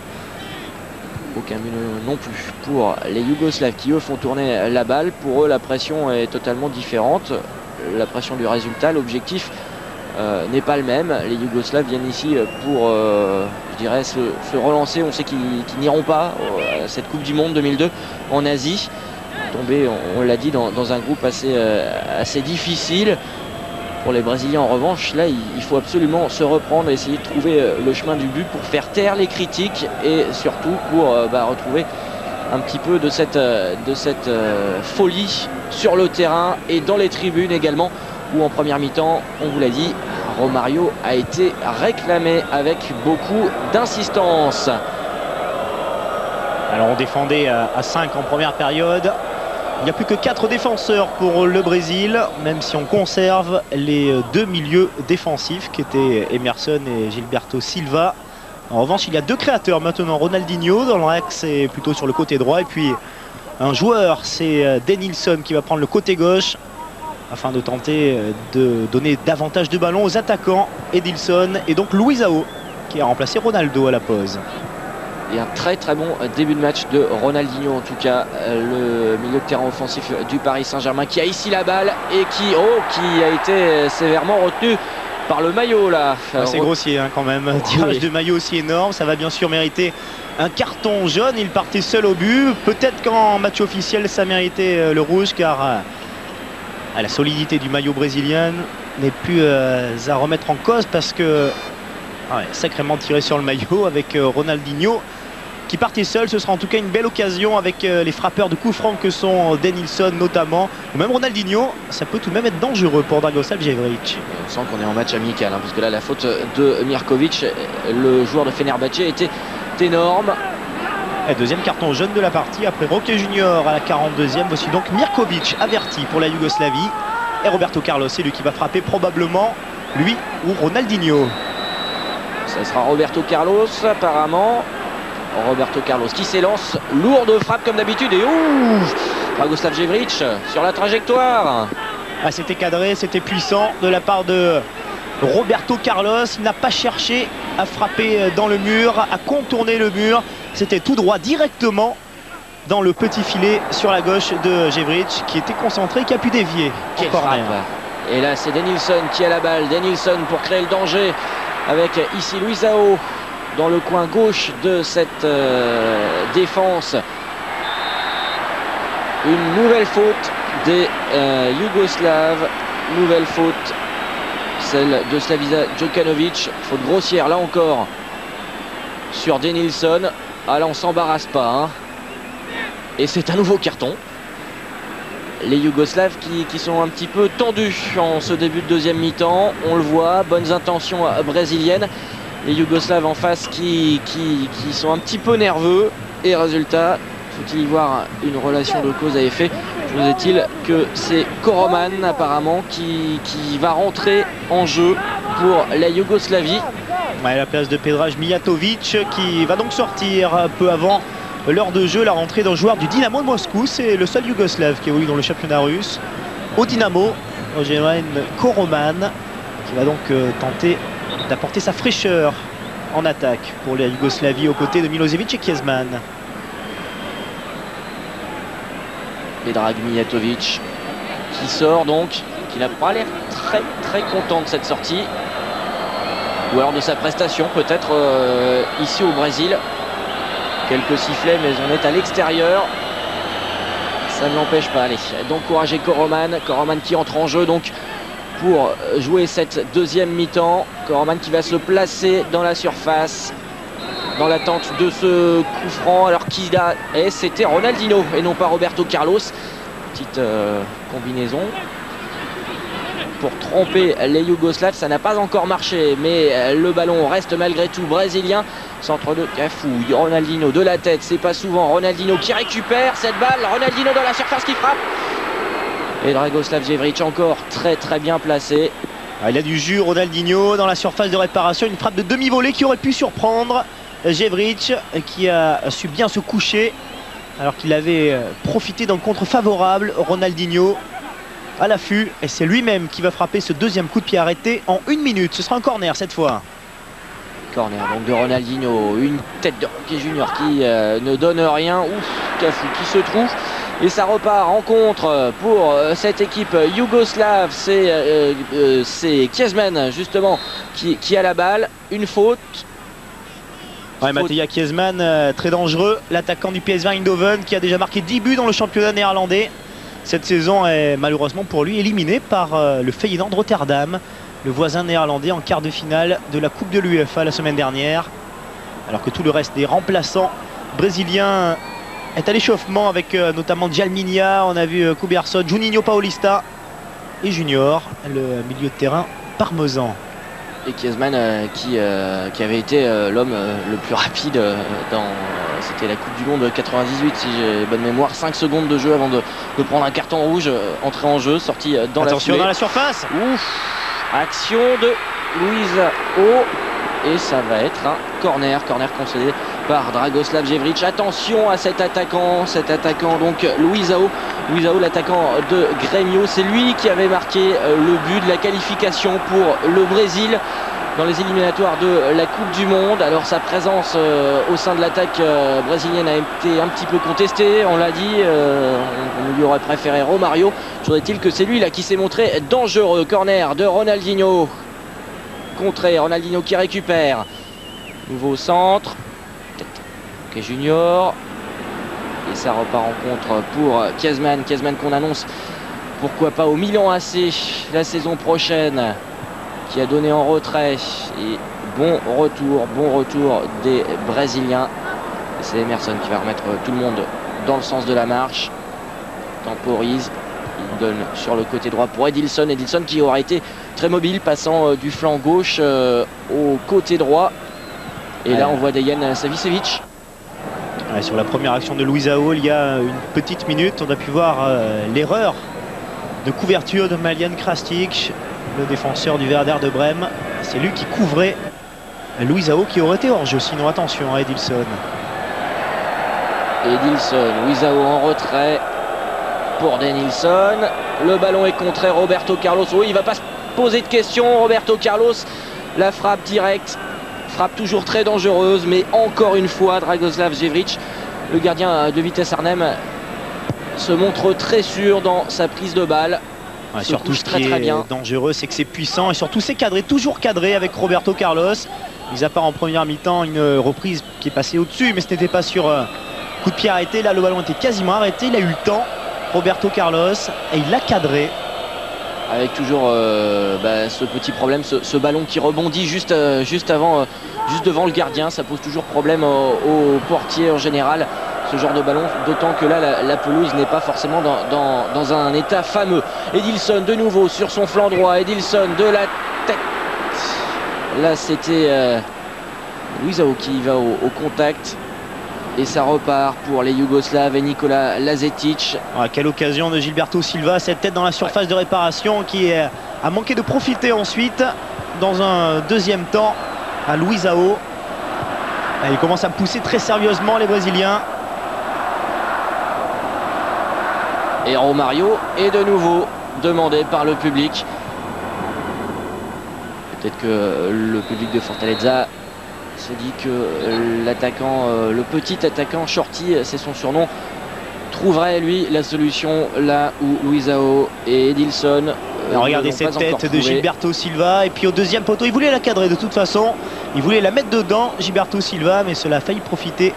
Aucun but non plus pour les Yougoslaves qui eux font tourner la balle. Pour eux la pression est totalement différente. La pression du résultat, l'objectif n'est pas le même. Les Yougoslaves viennent ici pour je dirais se relancer. On sait qu'ils n'iront pas à cette Coupe du Monde 2002 en Asie, tombé on l'a dit dans un groupe assez difficile. Pour les Brésiliens en revanche, là il faut absolument se reprendre et essayer de trouver le chemin du but pour faire taire les critiques et surtout pour retrouver un petit peu de cette folie sur le terrain et dans les tribunes également, où en première mi-temps, on vous l'a dit, Romario a été réclamé avec beaucoup d'insistance. Alors on défendait à 5 en première période. Il n'y a plus que 4 défenseurs pour le Brésil, même si on conserve les 2 milieux défensifs qui étaient Emerson et Gilberto Silva. En revanche, il y a 2 créateurs maintenant. Ronaldinho dans l'axe et plutôt sur le côté droit. Et puis un joueur, c'est Denilson qui va prendre le côté gauche afin de tenter de donner davantage de ballons aux attaquants. Edilson et donc Luisao qui a remplacé Ronaldo à la pause. Et un très bon début de match de Ronaldinho, en tout cas le milieu de terrain offensif du Paris Saint-Germain qui a ici la balle et qui a été sévèrement retenu par le maillot là. C'est grossier quand même, tirage de maillot aussi énorme. Ça va bien sûr mériter un carton jaune. Il partait seul au but. Peut-être qu'en match officiel ça méritait le rouge, car la solidité du maillot brésilien n'est plus à remettre en cause, parce que sacrément tiré sur le maillot avec Ronaldinho qui partait seul. Ce sera en tout cas une belle occasion avec les frappeurs de coups francs que sont Denilson notamment, ou même Ronaldinho. Ça peut tout de même être dangereux pour Dragoslav Djevrić. On sent qu'on est en match amical, parce que là la faute de Mirkovic, le joueur de Fenerbahçe, était énorme. Et deuxième carton jaune de la partie après Roque Junior à la 42e. Voici donc Mirkovic averti pour la Yougoslavie. Et Roberto Carlos, c'est lui qui va frapper probablement, lui ou Ronaldinho. Ça sera Roberto Carlos apparemment. Roberto Carlos qui s'élance, lourde frappe comme d'habitude et ouf, Dragoslav Djevrić sur la trajectoire. C'était cadré, c'était puissant de la part de Roberto Carlos. Il n'a pas cherché à frapper dans le mur, à contourner le mur. C'était tout droit directement dans le petit filet sur la gauche de Djevrić qui était concentré, qui a pu dévier. Quelle frappe. Et là c'est Denilson qui a la balle. Denilson pour créer le danger avec ici Luisao dans le coin gauche de cette défense. Une nouvelle faute des Yougoslaves, nouvelle faute, celle de Slaviša Djokanovic, faute grossière là encore sur Denilson. Là on s'embarrasse pas, et c'est un nouveau carton. Les Yougoslaves qui sont un petit peu tendus en ce début de deuxième mi-temps, on le voit, bonnes intentions brésiliennes. Les Yougoslaves en face qui sont un petit peu nerveux, et résultat, faut-il y voir une relation de cause à effet. Je vous dis-t-il que c'est Koroman apparemment qui va rentrer en jeu pour la Yougoslavie. Ouais, à la place de Predrag Mijatovic qui va donc sortir peu avant l'heure de jeu. La rentrée d'un joueur du Dynamo de Moscou. C'est le seul Yougoslave qui évolue dans le championnat russe au Dynamo, Ojeren Koroman, qui va donc tenter d'apporter sa fraîcheur en attaque pour la Yougoslavie aux côtés de Milosevic et Kezman. Predrag Mijatovic qui sort donc, qui n'a pas l'air très content de cette sortie, ou alors de sa prestation peut-être ici au Brésil. Quelques sifflets, mais on est à l'extérieur, ça ne l'empêche pas. Allez, d'encourager Koroman qui entre en jeu donc pour jouer cette deuxième mi-temps. Koroman qui va se placer dans la surface dans l'attente de ce coup franc, alors qu'il a, et c'était Ronaldinho et non pas Roberto Carlos. Petite combinaison pour tromper les Yougoslaves, ça n'a pas encore marché, mais le ballon reste malgré tout brésilien. Centre de Cafouille, Ronaldinho de la tête, c'est pas souvent. Ronaldinho qui récupère cette balle, Ronaldinho dans la surface qui frappe. Et Dragoslav Jevric encore très bien placé. Ah, il a du jus, Ronaldinho dans la surface de réparation, une frappe de demi-volée qui aurait pu surprendre Jevric, qui a su bien se coucher alors qu'il avait profité d'un contre favorable. Ronaldinho à l'affût, et c'est lui-même qui va frapper ce deuxième coup de pied arrêté en 1 minute. Ce sera un corner cette fois. Corner donc de Ronaldinho, une tête de Roque Junior qui ne donne rien. Ouf, Cafou qui se trouve. Et ça repart en contre pour cette équipe yougoslave. C'est Kezman justement qui a la balle. Une faute. Ouais, Mateja Kezman, très dangereux. L'attaquant du PSV Eindhoven qui a déjà marqué 10 buts dans le championnat néerlandais. Cette saison est malheureusement pour lui éliminée par le Feyenoord Rotterdam, le voisin néerlandais, en quart de finale de la Coupe de l'UEFA la semaine dernière. Alors que tout le reste des remplaçants brésiliens est à l'échauffement avec notamment Djalminha, on a vu Kuberson, Juninho Paulista et Junior, le milieu de terrain parmesan. Et Kezman qui avait été l'homme le plus rapide c'était la Coupe du Monde 98 si j'ai bonne mémoire. 5 secondes de jeu avant de prendre un carton rouge, entrée en jeu, sortie dans la foulée. Attention dans la surface. Ouf, action de Luisa O, et ça va être un corner concédé par Dragoslav Jevric. Attention à cet attaquant donc Luisa O, l'attaquant de Grêmio. C'est lui qui avait marqué le but de la qualification pour le Brésil dans les éliminatoires de la Coupe du Monde. Alors sa présence au sein de l'attaque brésilienne a été un petit peu contestée, on l'a dit, on lui aurait préféré Romario. Toujours est-il que c'est lui là qui s'est montré dangereux. Corner de Ronaldinho, contré, Ronaldinho qui récupère. Nouveau centre, ok, Junior, et ça repart en contre pour Kezman qu'on annonce pourquoi pas au Milan AC la saison prochaine, qui a donné en retrait. Et bon retour des Brésiliens. C'est Emerson qui va remettre tout le monde dans le sens de la marche. Temporise, il donne sur le côté droit pour Edilson qui aura été très mobile, passant du flanc gauche au côté droit. Et là on voit Dejan Savicevic. Ouais, sur la première action de Luisa O, il y a une petite minute, on a pu voir l'erreur de couverture de Malian Krastic, le défenseur du Werder de Brême. C'est lui qui couvrait Luisa O, qui aurait été hors jeu, sinon attention à Edilson. Luisa O en retrait pour Denilson. Le ballon est contré, Roberto Carlos. Oui, il ne va pas se poser de questions. Roberto Carlos, la frappe directe, frappe toujours très dangereuse, mais encore une fois Dragoslav Jevric, le gardien de Vitesse Arnhem, se montre très sûr dans sa prise de balle. Ouais, surtout ce qui est bien dangereux, c'est que c'est puissant et surtout c'est cadré, toujours cadré avec Roberto Carlos. Mis à part en première mi-temps une reprise qui est passée au-dessus, mais ce n'était pas sur coup de pied arrêté. Là le ballon était quasiment arrêté, il a eu le temps, Roberto Carlos, et il l'a cadré. Avec toujours ce petit problème, ce ballon qui rebondit juste devant le gardien, ça pose toujours problème au portier en général, ce genre de ballon, d'autant que là la pelouse n'est pas forcément dans un état fameux. Edilson de nouveau sur son flanc droit, Edilson de la tête. Là c'était Luisa O qui va au contact. Et ça repart pour les Yougoslaves et Nikola Lazetic. Ah, quelle occasion de Gilberto Silva, cette tête dans la surface de réparation qui a manqué de profiter ensuite dans un deuxième temps. à Luizao. Ils commencent à pousser très sérieusement les Brésiliens. Et Romario est de nouveau demandé par le public. Peut-être que le public de Fortaleza se dit que l'attaquant, le petit attaquant Shorty, c'est son surnom, trouverait lui la solution là où Luizao et Edilson. Regardez cette tête de Gilberto Silva. Et puis au deuxième poteau, il voulait la cadrer de toute façon. Il voulait la mettre dedans, Gilberto Silva, mais cela a failli profiter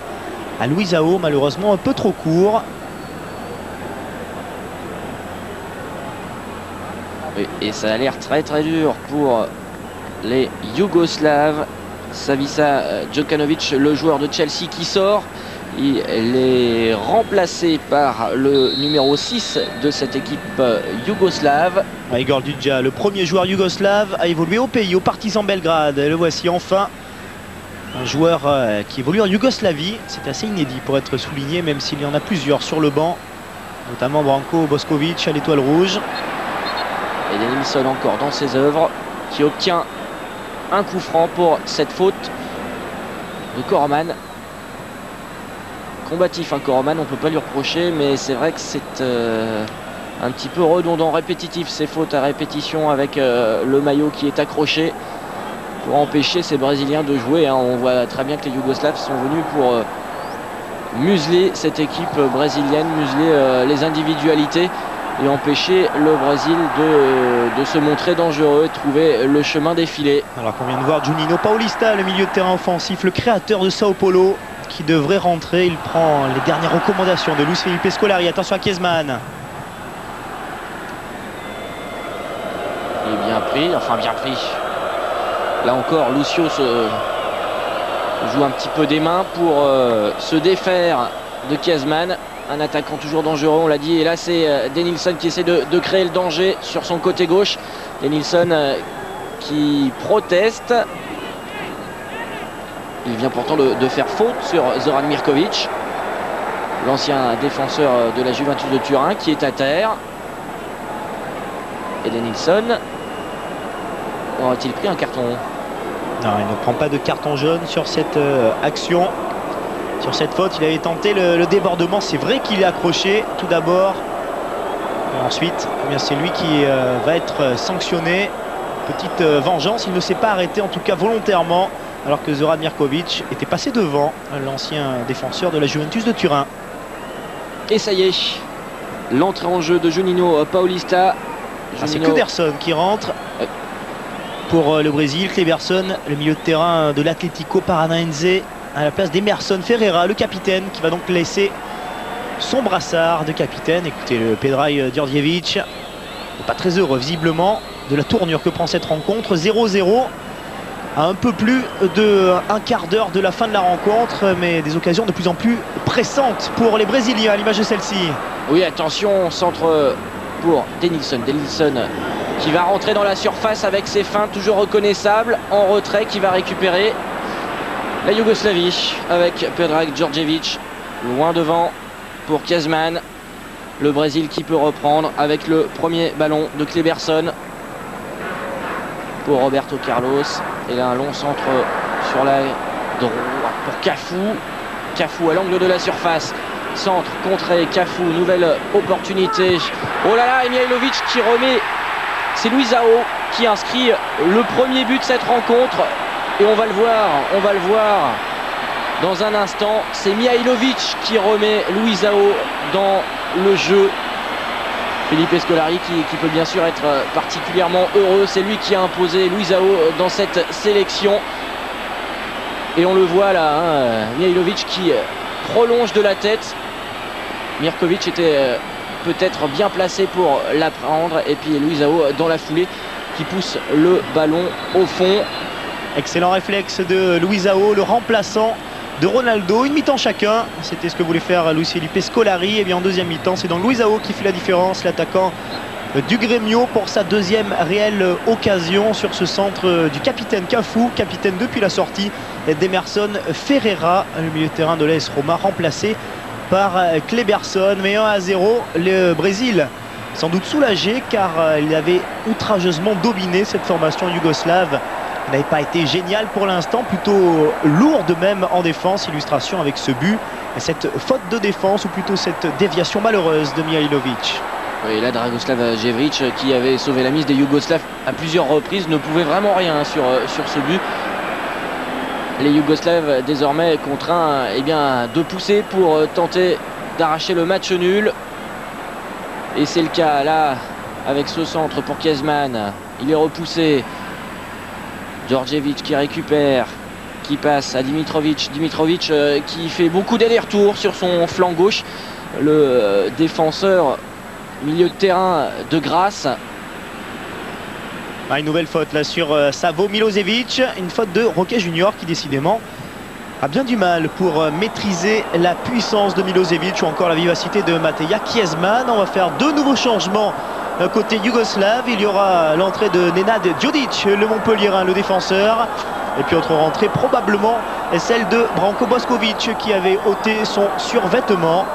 à Luizao, malheureusement un peu trop court. Et ça a l'air très très dur pour les Yougoslaves. Savica Djokanovic, le joueur de Chelsea qui sort. Il est remplacé par le numéro 6 de cette équipe yougoslave. Igor Dudja, le premier joueur yougoslave à évoluer au pays, au Partizan Belgrade. Le voici enfin. Un joueur qui évolue en Yougoslavie. C'est assez inédit pour être souligné, même s'il y en a plusieurs sur le banc. Notamment Branko Boskovic à l'Étoile Rouge. Et Denilson encore dans ses œuvres, qui obtient un coup franc pour cette faute de Koroman. Combatif, Koroman, on ne peut pas lui reprocher, mais c'est vrai que c'est un petit peu redondant, répétitif, ces fautes à répétition avec le maillot qui est accroché pour empêcher ces Brésiliens de jouer. On voit très bien que les Yougoslaves sont venus pour museler cette équipe brésilienne, museler les individualités et empêcher le Brésil de se montrer dangereux et trouver le chemin des filets. Alors qu'on vient de voir Juninho Paulista, le milieu de terrain offensif, le créateur de Sao Paulo, qui devrait rentrer. Il prend les dernières recommandations de Luis Felipe Scolari. Attention à Kezman. Il est bien pris, enfin bien pris. Là encore, Lucio se joue un petit peu des mains pour se défaire de Kezman. Un attaquant toujours dangereux, on l'a dit. Et là, c'est Denilson qui essaie de créer le danger sur son côté gauche. Denilson qui proteste. Il vient pourtant de faire faute sur Zoran Mirkovic, l'ancien défenseur de la Juventus de Turin, qui est à terre. Et Denilson aura-t-il pris un carton? Non, il ne prend pas de carton jaune sur cette action. Sur cette faute, il avait tenté le débordement. C'est vrai qu'il est accroché tout d'abord. Et ensuite, c'est lui qui va être sanctionné. Petite vengeance, il ne s'est pas arrêté, en tout cas volontairement, alors que Zoran Mirkovic était passé devant l'ancien défenseur de la Juventus de Turin. Et ça y est, l'entrée en jeu de Juninho Paulista. C'est Kleberson qui rentre pour le Brésil. Kleberson, le milieu de terrain de l'Atlético Paranaense, à la place d'Emerson Ferreira, le capitaine, qui va donc laisser son brassard de capitaine. Écoutez, le Pedraj Djordjevic n'est pas très heureux visiblement de la tournure que prend cette rencontre. 0-0 à un peu plus d'un quart d'heure de la fin de la rencontre, mais des occasions de plus en plus pressantes pour les Brésiliens à l'image de celle-ci. Oui, attention, centre pour Denilson. Denilson qui va rentrer dans la surface avec ses feintes toujours reconnaissables, en retrait, qui va récupérer la Yougoslavie avec Pedraj Djordjevic loin devant pour Kezman. Le Brésil qui peut reprendre avec le premier ballon de Kleberson pour Roberto Carlos. Et là un long centre sur la droite pour Cafu. Cafu à l'angle de la surface. Centre contré, Cafu, nouvelle opportunité. Oh là là, et Mihailovic qui remet. C'est Luizao qui inscrit le premier but de cette rencontre. Et on va le voir dans un instant. C'est Mihailovic qui remet Luizao dans le jeu. Felipe Scolari qui peut bien sûr être particulièrement heureux. C'est lui qui a imposé Luizao dans cette sélection. Et on le voit là, Mihailovic qui prolonge de la tête. Mirkovic était peut-être bien placé pour la prendre. Et puis Luizao dans la foulée qui pousse le ballon au fond. Excellent réflexe de Luizao, le remplaçant de Ronaldo. Une mi-temps chacun, c'était ce que voulait faire Luis Felipe Scolari. Et bien en deuxième mi-temps, c'est donc Luizao qui fait la différence, l'attaquant du Grêmio, pour sa deuxième réelle occasion sur ce centre du capitaine Cafu, capitaine depuis la sortie d'Emerson Ferreira, le milieu de terrain de l'AS Roma, remplacé par Kleberson. Mais 1-0, le Brésil sans doute soulagé, car il avait outrageusement dominé cette formation yougoslave qui n'avait pas été génial pour l'instant, plutôt lourde même en défense. Illustration avec ce but et cette faute de défense, ou plutôt cette déviation malheureuse de Mihailovic. Oui, là, Dragoslav Jevrić, qui avait sauvé la mise des Yougoslaves à plusieurs reprises, ne pouvait vraiment rien sur ce but. Les Yougoslaves désormais contraints de pousser pour tenter d'arracher le match nul. Et c'est le cas là avec ce centre pour Kezman. Il est repoussé. Djordjevic qui récupère, qui passe à Dimitrovic. Dimitrovic qui fait beaucoup d'allers-retours sur son flanc gauche. Le défenseur milieu de terrain de Grasse. Une nouvelle faute là sur Savo Milosevic, une faute de Roque Junior qui décidément a bien du mal pour maîtriser la puissance de Milosevic ou encore la vivacité de Mateja Kezman. On va faire deux nouveaux changements côté yougoslave. Il y aura l'entrée de Nenad Djodic, le Montpellierin, le défenseur. Et puis autre rentrée probablement celle de Branko Boskovic qui avait ôté son survêtement.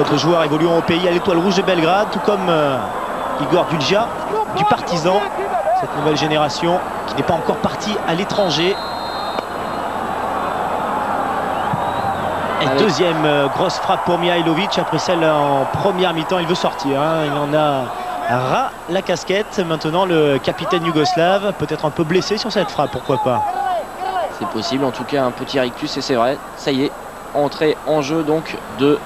Autre joueur évoluant au pays à l'Étoile Rouge de Belgrade, tout comme Igor Dulja du Partizan, cette nouvelle génération qui n'est pas encore partie à l'étranger. Et deuxième grosse frappe pour Mihailovic après celle en première mi-temps. Il veut sortir, il en a ras la casquette. Maintenant le capitaine yougoslave, peut-être un peu blessé sur cette frappe, pourquoi pas. C'est possible, en tout cas un petit rictus, et c'est vrai, ça y est, entrée en jeu donc de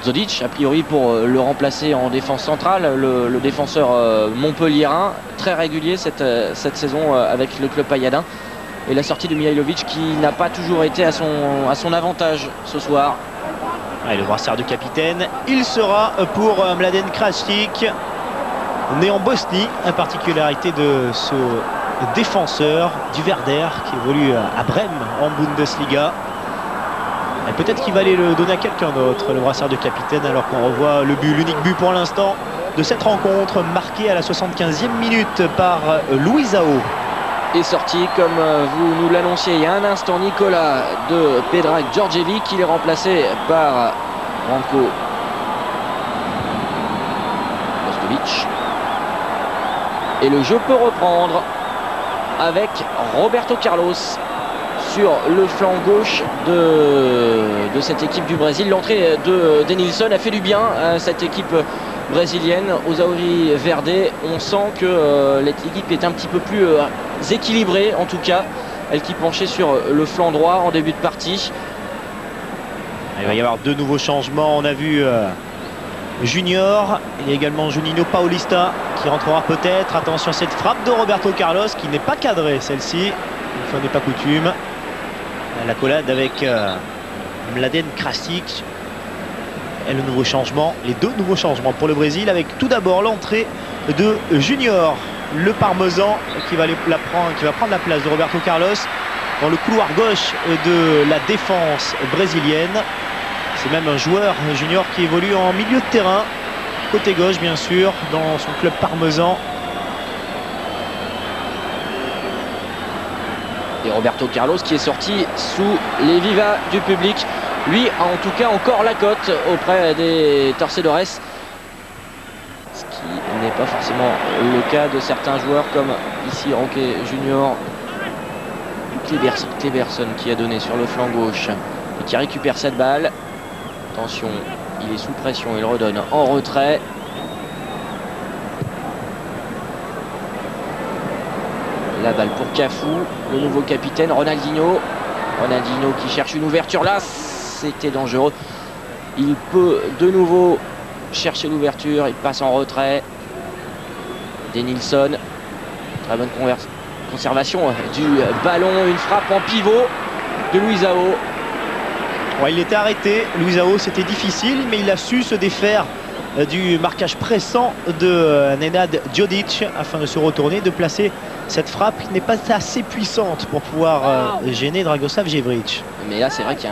Djodic, a priori pour le remplacer en défense centrale, le défenseur montpellierin, très régulier cette saison avec le club payadin. Et la sortie de Mihailovic qui n'a pas toujours été à son avantage ce soir. Et le brassard de capitaine, il sera pour Mladen Krasnić, né en Bosnie. La particularité de ce défenseur du Werder qui évolue à Brême en Bundesliga. Et peut-être qu'il va aller le donner à quelqu'un d'autre, le brassard de capitaine, alors qu'on revoit le but, l'unique but pour l'instant de cette rencontre, marqué à la 75e minute par Luisao. Et sorti, comme vous nous l'annonciez il y a un instant, Nicolas, de Predrag Djordjevic. Il est remplacé par Branko Boskovic. Et le jeu peut reprendre avec Roberto Carlos sur le flanc gauche de cette équipe du Brésil. L'entrée de Denilson a fait du bien à cette équipe brésilienne. Aux Auri Verde, on sent que l'équipe est un petit peu plus équilibrée, en tout cas. Elle qui penchait sur le flanc droit en début de partie. Il va y avoir deux nouveaux changements. On a vu Junior, il y a également Juninho Paulista qui rentrera peut-être. Attention à cette frappe de Roberto Carlos qui n'est pas cadrée, celle-ci, une fois n'est pas coutume. La collade avec Mladen Krasnić. Et le nouveau changement, les deux nouveaux changements pour le Brésil, avec tout d'abord l'entrée de Junior, le parmesan qui va prendre la place de Roberto Carlos dans le couloir gauche de la défense brésilienne. C'est même un joueur Junior qui évolue en milieu de terrain, côté gauche bien sûr, dans son club parmesan. Et Roberto Carlos qui est sorti sous les vivas du public. Lui a en tout cas encore la cote auprès des Torcedores. Ce qui n'est pas forcément le cas de certains joueurs comme ici Roque Junior. Kleberson qui a donné sur le flanc gauche et qui récupère cette balle. Attention, il est sous pression, il redonne en retrait. La balle pour Cafu, le nouveau capitaine Ronaldinho. Ronaldinho qui cherche une ouverture là, c'était dangereux. Il peut de nouveau chercher l'ouverture, il passe en retrait. Denilson, très bonne conservation du ballon, une frappe en pivot de Luisao. Ouais, il était arrêté, Luisao, c'était difficile, mais il a su se défaire du marquage pressant de Nenad Djodic afin de se retourner, de placer cette frappe qui n'est pas assez puissante pour pouvoir gêner Dragoslav Jevrić. Mais là c'est vrai qu'il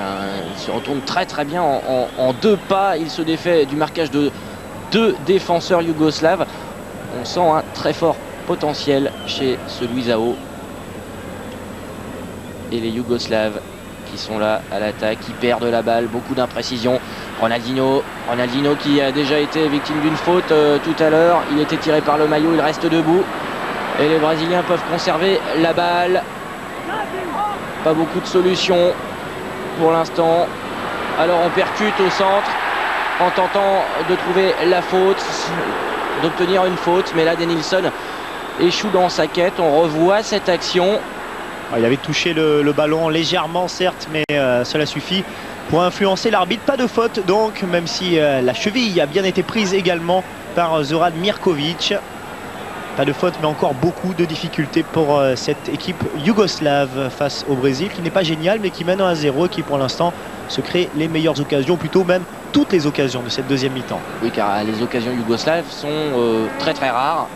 se retourne très très bien en deux pas. Il se défait du marquage de deux défenseurs yougoslaves. On sent un très fort potentiel chez ce Luisao. Et les Yougoslaves qui sont là à l'attaque, qui perdent la balle, beaucoup d'imprécision. Ronaldinho qui a déjà été victime d'une faute tout à l'heure. Il était tiré par le maillot, il reste debout. Et les Brésiliens peuvent conserver la balle. Pas beaucoup de solutions pour l'instant. Alors on percute au centre en tentant de trouver la faute, d'obtenir une faute. Mais là, Denilson échoue dans sa quête. On revoit cette action. Il avait touché le ballon légèrement, certes, mais cela suffit pour influencer l'arbitre. Pas de faute donc, même si la cheville a bien été prise également par Zoran Mirković. Pas de faute, mais encore beaucoup de difficultés pour cette équipe yougoslave face au Brésil, qui n'est pas génial, mais qui mène 1-0 et qui pour l'instant se crée les meilleures occasions, plutôt même toutes les occasions de cette deuxième mi-temps. Oui, car les occasions yougoslaves sont très rares.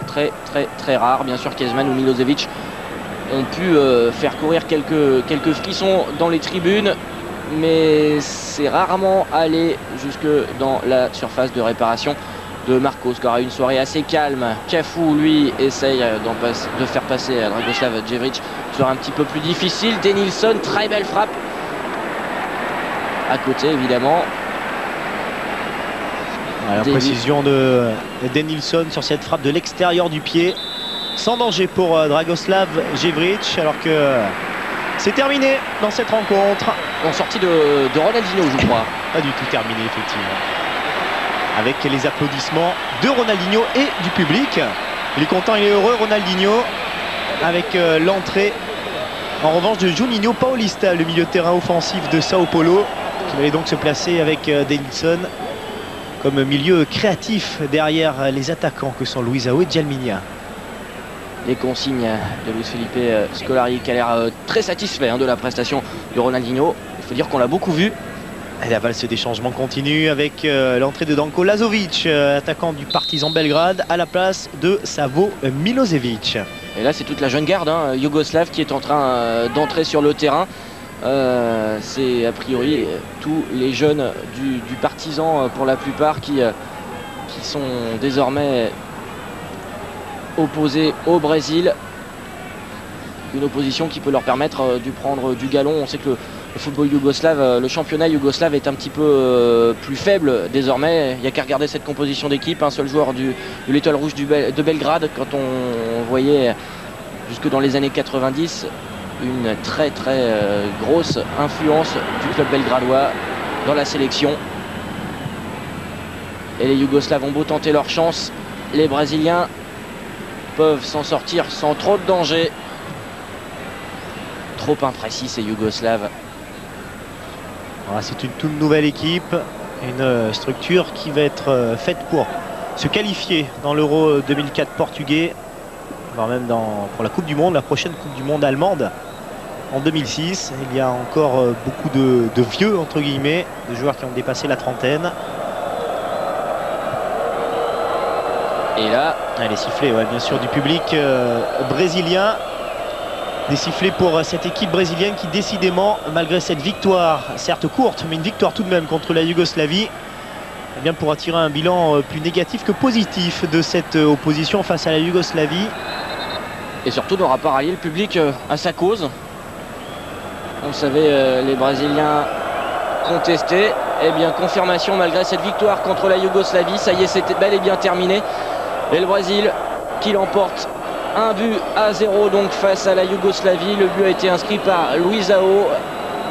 Très rares. Bien sûr, Kezman ou Milosevic ont pu faire courir quelques frissons dans les tribunes, mais c'est rarement allé jusque dans la surface de réparation de Marcos, qui aura une soirée assez calme. Cafu, lui, essaye de faire passer à Dragoslav Djevrić. Soirée un petit peu plus difficile. Denilson, très belle frappe. À côté, évidemment. La précision de Denilson sur cette frappe de l'extérieur du pied. Sans danger pour Dragoslav Djevrić, alors que c'est terminé dans cette rencontre. En sortie de Ronaldinho, je crois. Pas du tout terminé, effectivement. Avec les applaudissements de Ronaldinho et du public. Il est content, il est heureux, Ronaldinho, avec l'entrée en revanche de Juninho Paulista, le milieu de terrain offensif de Sao Paulo, qui allait donc se placer avec Denilson comme milieu créatif derrière les attaquants que sont Luisao et Djalminha. Les consignes de Luis Felipe Scolari, qui a l'air très satisfait de la prestation de Ronaldinho. Il faut dire qu'on l'a beaucoup vu. Et la valse des changements continue avec l'entrée de Danko Lazovic, attaquant du Partizan Belgrade, à la place de Savo Milosevic. Et là, c'est toute la jeune garde yougoslave qui est en train d'entrer sur le terrain. C'est a priori tous les jeunes du Partizan, pour la plupart, qui sont désormais opposés au Brésil. Une opposition qui peut leur permettre de prendre du galon. On sait que le football yougoslave, le championnat yougoslave est un petit peu plus faible désormais. Il n'y a qu'à regarder cette composition d'équipe. Un seul joueur de l'Étoile Rouge de Belgrade, quand on voyait jusque dans les années 90 une très grosse influence du club belgradois dans la sélection. Et les Yougoslaves ont beau tenter leur chance, les Brésiliens peuvent s'en sortir sans trop de danger. Trop imprécis ces Yougoslaves. Voilà, c'est une toute nouvelle équipe, une structure qui va être faite pour se qualifier dans l'Euro 2004 portugais, voire même pour la Coupe du Monde, la prochaine Coupe du Monde allemande en 2006. Il y a encore beaucoup de vieux, entre guillemets, de joueurs qui ont dépassé la trentaine. Et là, les sifflets, ouais, bien sûr, du public brésilien. Des sifflets pour cette équipe brésilienne qui, décidément, malgré cette victoire, certes courte, mais une victoire tout de même contre la Yougoslavie, eh bien, pourra tirer un bilan plus négatif que positif de cette opposition face à la Yougoslavie. Et surtout n'aura pas rallié le public à sa cause. On savait les Brésiliens contester. Eh bien, confirmation malgré cette victoire contre la Yougoslavie. Ça y est, c'était bel et bien terminé. Et le Brésil qui l'emporte 1-0 donc face à la Yougoslavie. Le but a été inscrit par Luisao.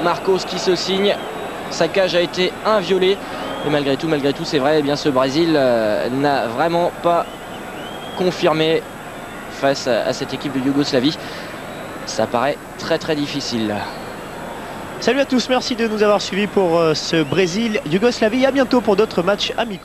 Marcos qui se signe. Sa cage a été inviolée. Et malgré tout, c'est vrai, eh bien, ce Brésil n'a vraiment pas confirmé face à cette équipe de Yougoslavie. Ça paraît très difficile. Salut à tous, merci de nous avoir suivis pour ce Brésil-Yougoslavie. À bientôt pour d'autres matchs amicaux.